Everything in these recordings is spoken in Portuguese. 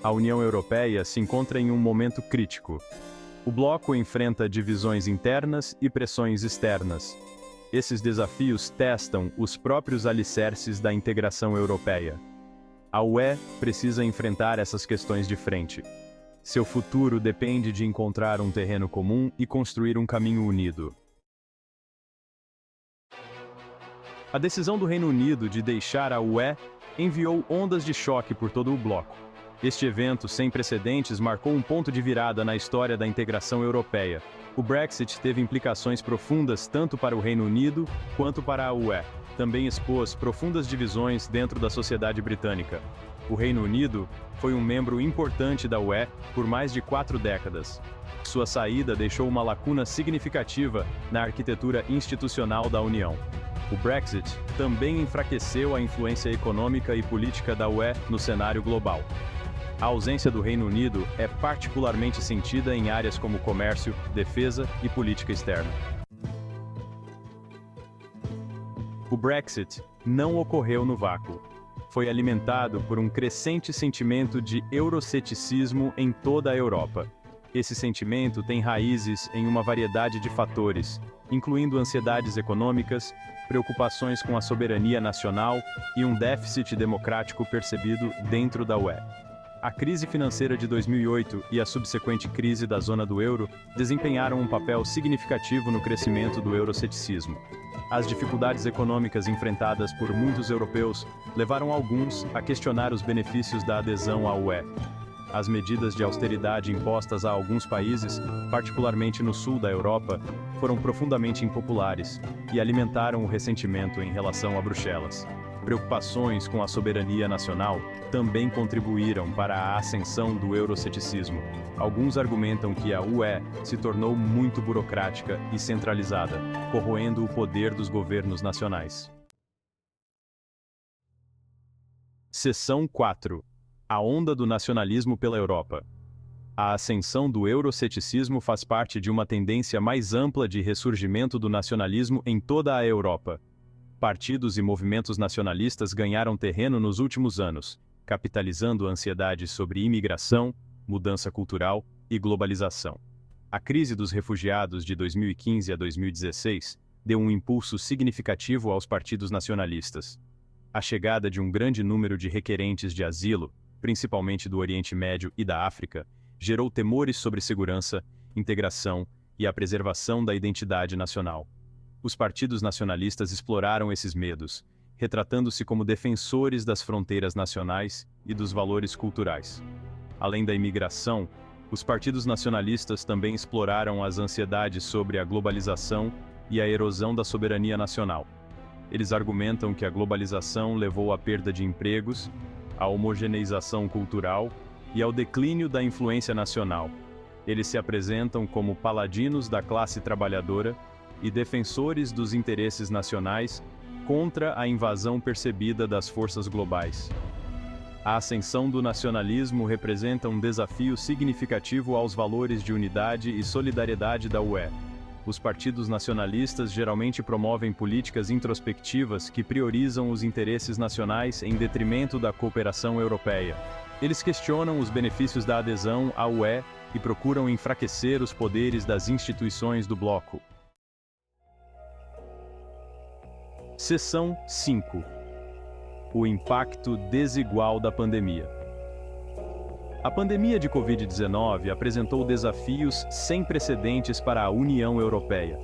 A União Europeia se encontra em um momento crítico. O bloco enfrenta divisões internas e pressões externas. Esses desafios testam os próprios alicerces da integração europeia. A UE precisa enfrentar essas questões de frente. Seu futuro depende de encontrar um terreno comum e construir um caminho unido. A decisão do Reino Unido de deixar a UE enviou ondas de choque por todo o bloco. Este evento sem precedentes marcou um ponto de virada na história da integração europeia. O Brexit teve implicações profundas tanto para o Reino Unido quanto para a UE. Também expôs profundas divisões dentro da sociedade britânica. O Reino Unido foi um membro importante da UE por mais de 4 décadas. Sua saída deixou uma lacuna significativa na arquitetura institucional da União. O Brexit também enfraqueceu a influência econômica e política da UE no cenário global. A ausência do Reino Unido é particularmente sentida em áreas como comércio, defesa e política externa. O Brexit não ocorreu no vácuo. Foi alimentado por um crescente sentimento de euroceticismo em toda a Europa. Esse sentimento tem raízes em uma variedade de fatores, incluindo ansiedades econômicas, preocupações com a soberania nacional e um déficit democrático percebido dentro da UE. A crise financeira de 2008 e a subsequente crise da zona do euro desempenharam um papel significativo no crescimento do euroceticismo. As dificuldades econômicas enfrentadas por muitos europeus levaram alguns a questionar os benefícios da adesão à UE. As medidas de austeridade impostas a alguns países, particularmente no sul da Europa, foram profundamente impopulares e alimentaram o ressentimento em relação a Bruxelas. Preocupações com a soberania nacional também contribuíram para a ascensão do euroceticismo. Alguns argumentam que a UE se tornou muito burocrática e centralizada, corroendo o poder dos governos nacionais. Seção 4. A onda do nacionalismo pela Europa. A ascensão do euroceticismo faz parte de uma tendência mais ampla de ressurgimento do nacionalismo em toda a Europa. Partidos e movimentos nacionalistas ganharam terreno nos últimos anos, capitalizando ansiedades sobre imigração, mudança cultural e globalização. A crise dos refugiados de 2015 a 2016 deu um impulso significativo aos partidos nacionalistas. A chegada de um grande número de requerentes de asilo, principalmente do Oriente Médio e da África, gerou temores sobre segurança, integração e a preservação da identidade nacional. Os partidos nacionalistas exploraram esses medos, retratando-se como defensores das fronteiras nacionais e dos valores culturais. Além da imigração, os partidos nacionalistas também exploraram as ansiedades sobre a globalização e a erosão da soberania nacional. Eles argumentam que a globalização levou à perda de empregos, à homogeneização cultural e ao declínio da influência nacional. Eles se apresentam como paladinos da classe trabalhadora e defensores dos interesses nacionais contra a invasão percebida das forças globais. A ascensão do nacionalismo representa um desafio significativo aos valores de unidade e solidariedade da UE. Os partidos nacionalistas geralmente promovem políticas introspectivas que priorizam os interesses nacionais em detrimento da cooperação europeia. Eles questionam os benefícios da adesão à UE e procuram enfraquecer os poderes das instituições do bloco. Seção 5. O impacto desigual da pandemia. A pandemia de Covid-19 apresentou desafios sem precedentes para a União Europeia.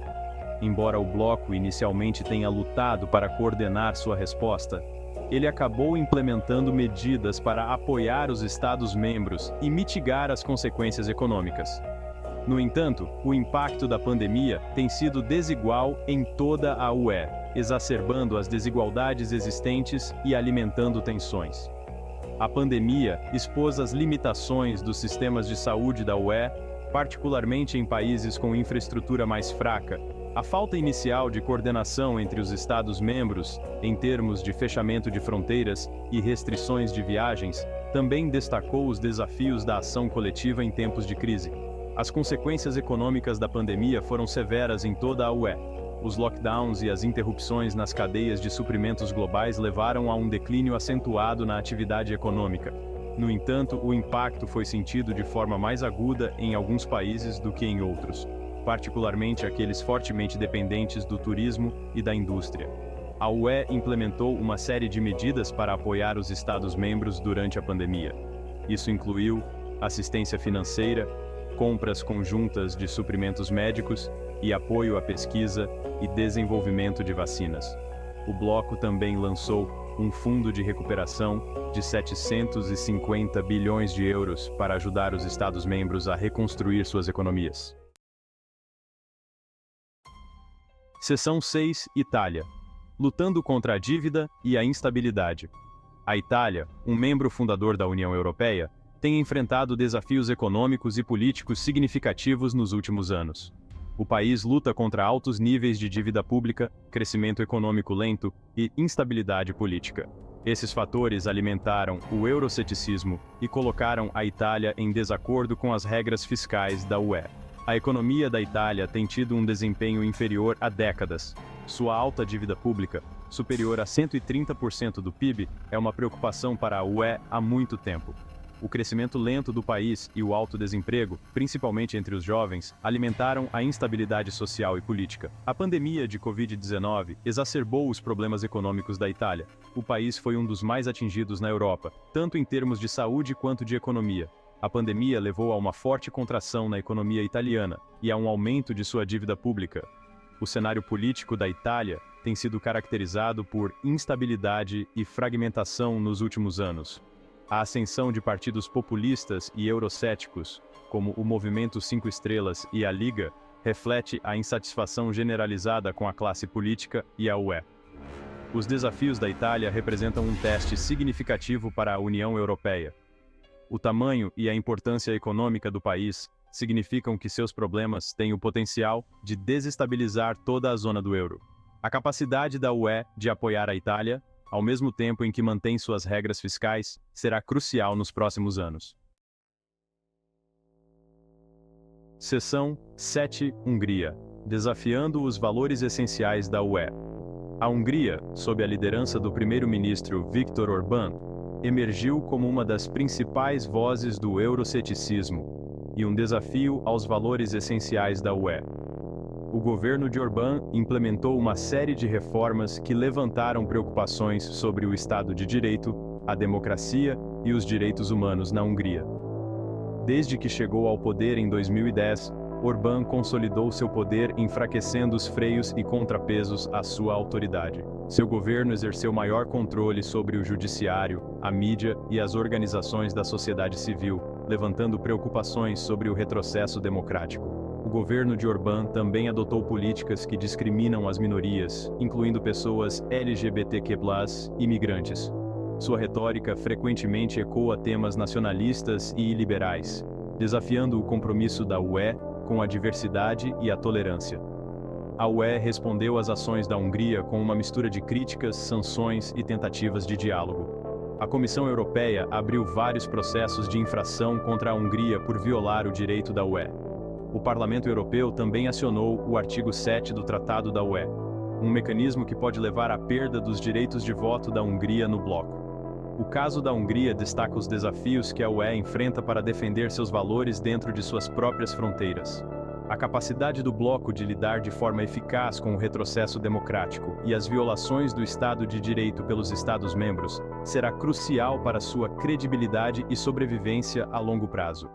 Embora o bloco inicialmente tenha lutado para coordenar sua resposta, ele acabou implementando medidas para apoiar os Estados-membros e mitigar as consequências econômicas. No entanto, o impacto da pandemia tem sido desigual em toda a UE, exacerbando as desigualdades existentes e alimentando tensões. A pandemia expôs as limitações dos sistemas de saúde da UE, particularmente em países com infraestrutura mais fraca. A falta inicial de coordenação entre os Estados-membros, em termos de fechamento de fronteiras e restrições de viagens, também destacou os desafios da ação coletiva em tempos de crise. As consequências econômicas da pandemia foram severas em toda a UE. Os lockdowns e as interrupções nas cadeias de suprimentos globais levaram a um declínio acentuado na atividade econômica. No entanto, o impacto foi sentido de forma mais aguda em alguns países do que em outros, particularmente aqueles fortemente dependentes do turismo e da indústria. A UE implementou uma série de medidas para apoiar os Estados-membros durante a pandemia. Isso incluiu assistência financeira, compras conjuntas de suprimentos médicos e apoio à pesquisa e desenvolvimento de vacinas. O bloco também lançou um fundo de recuperação de 750 bilhões de euros para ajudar os Estados-membros a reconstruir suas economias. Seção 6. Itália. Lutando contra a dívida e a instabilidade. A Itália, um membro fundador da União Europeia, tem enfrentado desafios econômicos e políticos significativos nos últimos anos. O país luta contra altos níveis de dívida pública, crescimento econômico lento e instabilidade política. Esses fatores alimentaram o euroceticismo e colocaram a Itália em desacordo com as regras fiscais da UE. A economia da Itália tem tido um desempenho inferior há décadas. Sua alta dívida pública, superior a 130% do PIB, é uma preocupação para a UE há muito tempo. O crescimento lento do país e o alto desemprego, principalmente entre os jovens, alimentaram a instabilidade social e política. A pandemia de Covid-19 exacerbou os problemas econômicos da Itália. O país foi um dos mais atingidos na Europa, tanto em termos de saúde quanto de economia. A pandemia levou a uma forte contração na economia italiana e a um aumento de sua dívida pública. O cenário político da Itália tem sido caracterizado por instabilidade e fragmentação nos últimos anos. A ascensão de partidos populistas e eurocéticos, como o Movimento 5 Estrelas e a Liga, reflete a insatisfação generalizada com a classe política e a UE. Os desafios da Itália representam um teste significativo para a União Europeia. O tamanho e a importância econômica do país significam que seus problemas têm o potencial de desestabilizar toda a zona do euro. A capacidade da UE de apoiar a Itália, ao mesmo tempo em que mantém suas regras fiscais, será crucial nos próximos anos. Seção 7. Hungria. Desafiando os valores essenciais da UE. A Hungria, sob a liderança do primeiro-ministro Viktor Orbán, emergiu como uma das principais vozes do euroceticismo e um desafio aos valores essenciais da UE. O governo de Orbán implementou uma série de reformas que levantaram preocupações sobre o Estado de Direito, a democracia e os direitos humanos na Hungria. Desde que chegou ao poder em 2010, Orbán consolidou seu poder enfraquecendo os freios e contrapesos à sua autoridade. Seu governo exerceu maior controle sobre o judiciário, a mídia e as organizações da sociedade civil, levantando preocupações sobre o retrocesso democrático. O governo de Orbán também adotou políticas que discriminam as minorias, incluindo pessoas LGBTQ+, e imigrantes. Sua retórica frequentemente ecoa temas nacionalistas e iliberais, desafiando o compromisso da UE com a diversidade e a tolerância. A UE respondeu às ações da Hungria com uma mistura de críticas, sanções e tentativas de diálogo. A Comissão Europeia abriu vários processos de infração contra a Hungria por violar o direito da UE. O Parlamento Europeu também acionou o artigo 7 do Tratado da UE, um mecanismo que pode levar à perda dos direitos de voto da Hungria no bloco. O caso da Hungria destaca os desafios que a UE enfrenta para defender seus valores dentro de suas próprias fronteiras. A capacidade do bloco de lidar de forma eficaz com o retrocesso democrático e as violações do Estado de Direito pelos Estados-membros será crucial para sua credibilidade e sobrevivência a longo prazo.